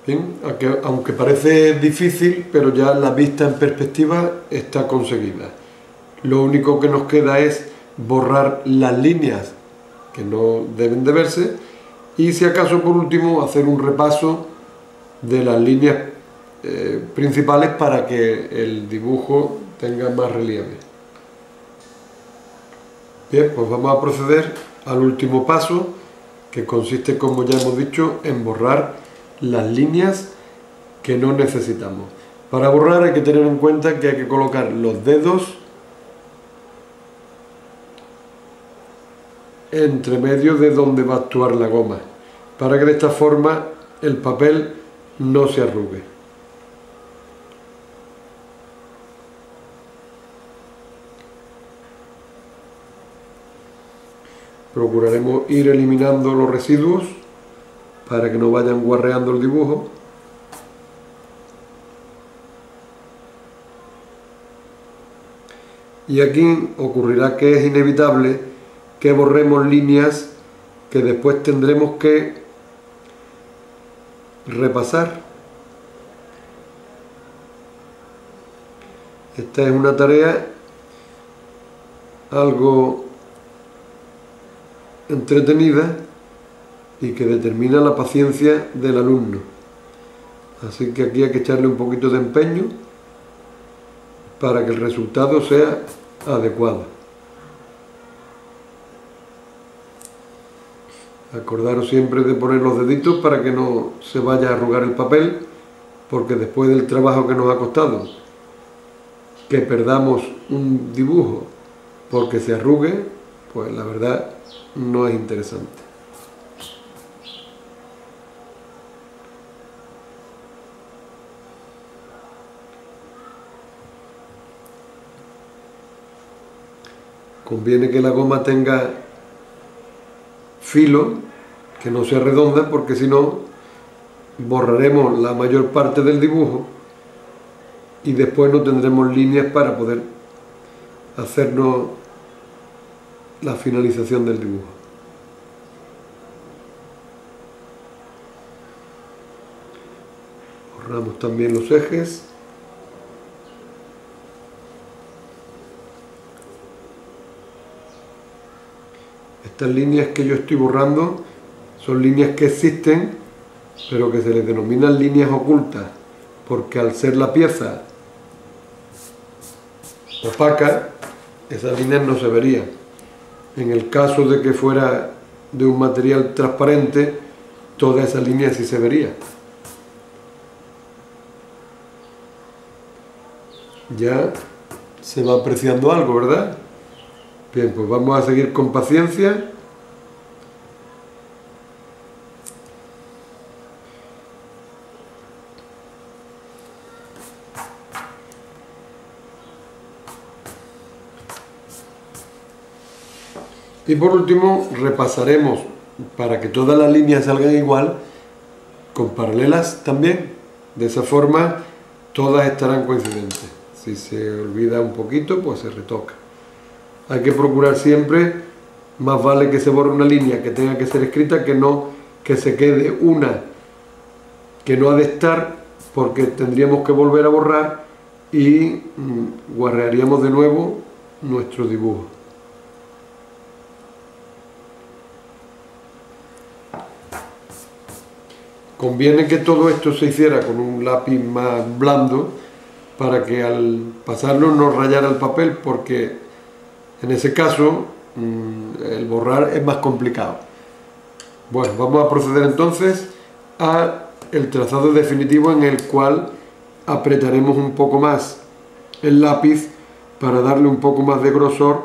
Bien, aunque parece difícil, pero ya la vista en perspectiva está conseguida. Lo único que nos queda es borrar las líneas que no deben de verse y, si acaso, por último, hacer un repaso de las líneas principales para que el dibujo tenga más relieve. Bien, pues vamos a proceder al último paso, que consiste, como ya hemos dicho, en borrar las líneas que no necesitamos. Para borrar hay que tener en cuenta que hay que colocar los dedos entre medio de donde va a actuar la goma, para que de esta forma el papel no se arrugue. Procuraremos ir eliminando los residuos para que no vayan guarreando el dibujo. Y aquí ocurrirá que es inevitable que borremos líneas que después tendremos que repasar. Esta es una tarea algo entretenida y que determina la paciencia del alumno. Así que aquí hay que echarle un poquito de empeño para que el resultado sea adecuado. Acordaros siempre de poner los deditos para que no se vaya a arrugar el papel, porque después del trabajo que nos ha costado que perdamos un dibujo porque se arrugue, pues la verdad no es interesante. Conviene que la goma tenga filo, que no sea redonda, porque si no borraremos la mayor parte del dibujo y después no tendremos líneas para poder hacernos la finalización del dibujo. Borramos también los ejes. Estas líneas que yo estoy borrando son líneas que existen, pero que se les denominan líneas ocultas, porque al ser la pieza opaca, esas líneas no se verían. En el caso de que fuera de un material transparente, toda esa línea sí se vería. Ya se va apreciando algo, ¿verdad? Bien, pues vamos a seguir con paciencia. Y por último repasaremos, para que todas las líneas salgan igual, con paralelas también. De esa forma todas estarán coincidentes. Si se olvida un poquito, pues se retoca. Hay que procurar siempre, más vale que se borre una línea que tenga que ser escrita, que no que se quede una que no ha de estar, porque tendríamos que volver a borrar y guarrearíamos de nuevo nuestro dibujo. Conviene que todo esto se hiciera con un lápiz más blando para que al pasarlo no rayara el papel, porque en ese caso el borrar es más complicado. Bueno, vamos a proceder entonces a el trazado definitivo, en el cual apretaremos un poco más el lápiz para darle un poco más de grosor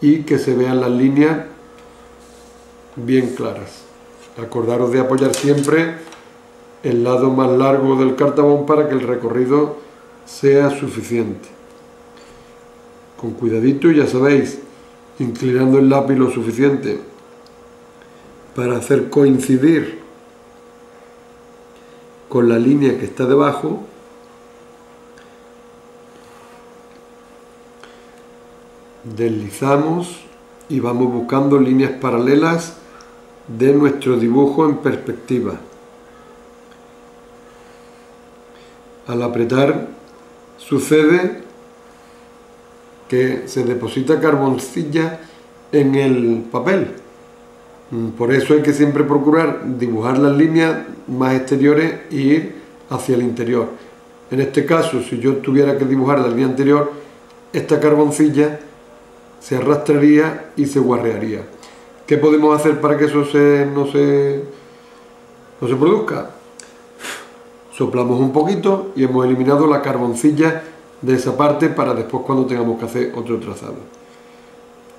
y que se vean las líneas bien claras. Acordaros de apoyar siempre el lado más largo del cartabón para que el recorrido sea suficiente. Con cuidadito, ya sabéis, inclinando el lápiz lo suficiente para hacer coincidir con la línea que está debajo. Deslizamos y vamos buscando líneas paralelas de nuestro dibujo en perspectiva. Al apretar sucede que se deposita carboncilla en el papel. Por eso hay que siempre procurar dibujar las líneas más exteriores e ir hacia el interior. En este caso, si yo tuviera que dibujar la línea anterior, esta carboncilla se arrastraría y se guarrearía. ¿Qué podemos hacer para que eso no se produzca? Soplamos un poquito y hemos eliminado la carboncilla de esa parte para después cuando tengamos que hacer otro trazado.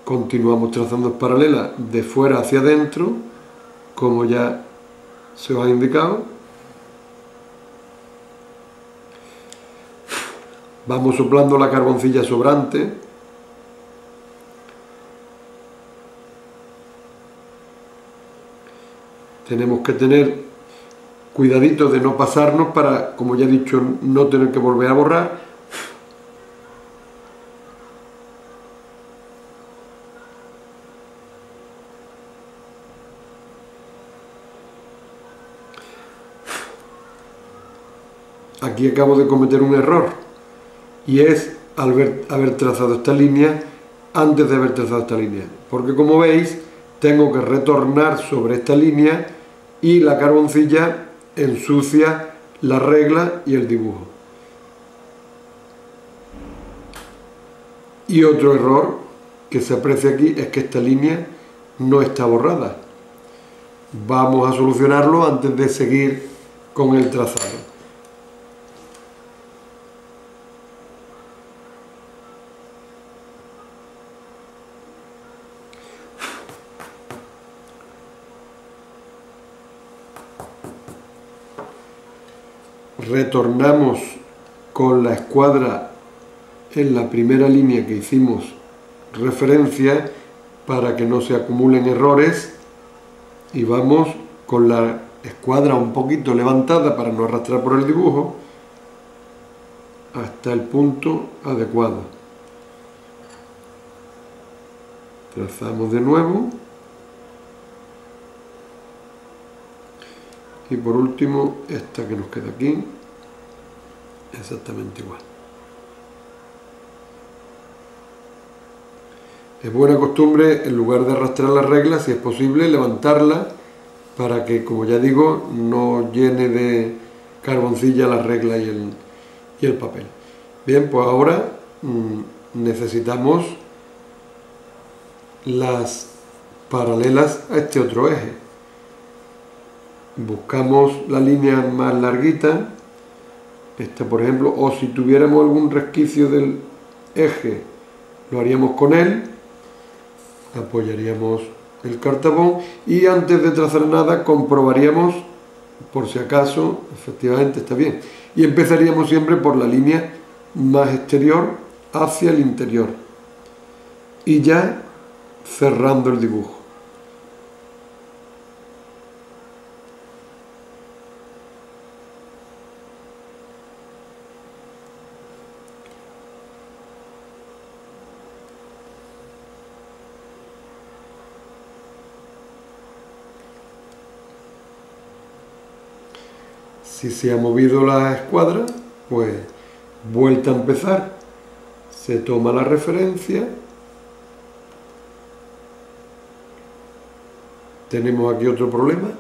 Continuamos trazando paralelas de fuera hacia adentro, como ya se os ha indicado. Vamos soplando la carboncilla sobrante. Tenemos que tener cuidadito de no pasarnos para, como ya he dicho, no tener que volver a borrar. Aquí acabo de cometer un error y es haber trazado esta línea antes de haber trazado esta línea, porque como veis tengo que retornar sobre esta línea y la carboncilla ensucia la regla y el dibujo. Y otro error que se aprecia aquí es que esta línea no está borrada. Vamos a solucionarlo antes de seguir con el trazado. Retornamos con la escuadra en la primera línea que hicimos referencia para que no se acumulen errores y vamos con la escuadra un poquito levantada para no arrastrar por el dibujo hasta el punto adecuado. Trazamos de nuevo y por último esta que nos queda aquí, exactamente igual. Es buena costumbre, en lugar de arrastrar la regla, si es posible, levantarla para que, como ya digo, no llene de carboncilla la regla y el papel. Bien, pues ahora necesitamos las paralelas a este otro eje. Buscamos la línea más larguita, esta por ejemplo, o si tuviéramos algún resquicio del eje, lo haríamos con él, apoyaríamos el cartabón y antes de trazar nada comprobaríamos por si acaso efectivamente está bien y empezaríamos siempre por la línea más exterior hacia el interior y ya cerrando el dibujo. Si se ha movido la escuadra, pues vuelta a empezar, se toma la referencia, tenemos aquí otro problema,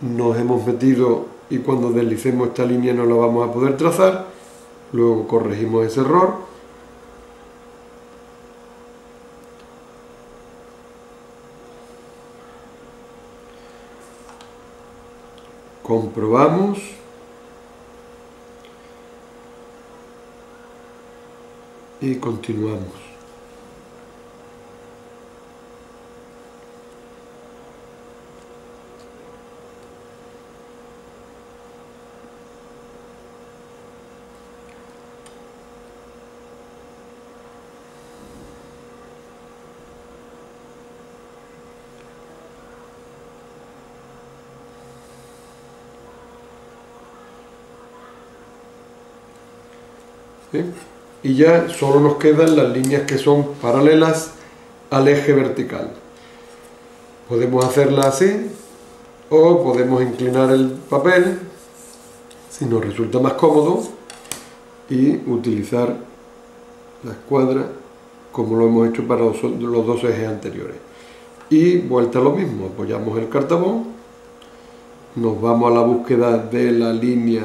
nos hemos metido y cuando deslicemos esta línea no la vamos a poder trazar, luego corregimos ese error. Comprobamos y continuamos. ¿Sí? Y ya solo nos quedan las líneas que son paralelas al eje vertical. Podemos hacerla así o podemos inclinar el papel si nos resulta más cómodo, y utilizar la escuadra como lo hemos hecho para los dos ejes anteriores. Y vuelta a lo mismo, apoyamos el cartabón, nos vamos a la búsqueda de la línea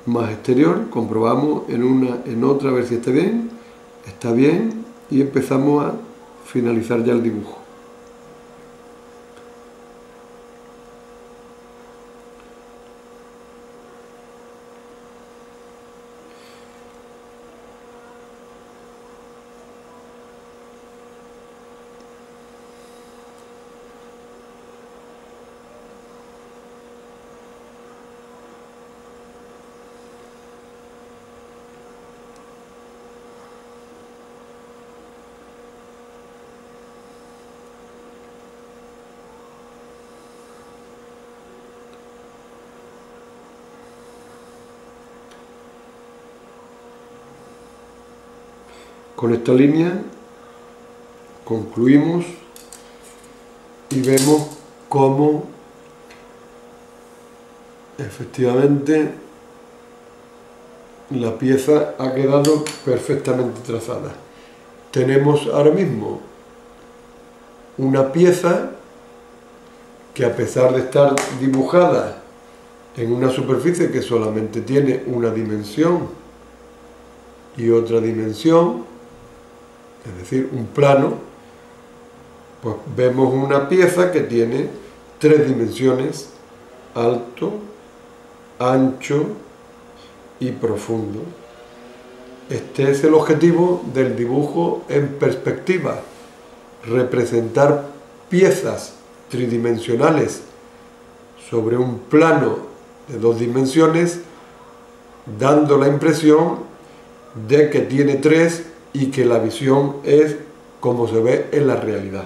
más exterior, comprobamos en una, en otra, a ver si está bien, y empezamos a finalizar ya el dibujo. Con esta línea concluimos y vemos cómo efectivamente la pieza ha quedado perfectamente trazada. Tenemos ahora mismo una pieza que, a pesar de estar dibujada en una superficie que solamente tiene una dimensión y otra dimensión, es decir, un plano, pues vemos una pieza que tiene 3 dimensiones: alto, ancho y profundo. Este es el objetivo del dibujo en perspectiva: representar piezas tridimensionales sobre un plano de 2 dimensiones, dando la impresión de que tiene 3 y que la visión es como se ve en la realidad.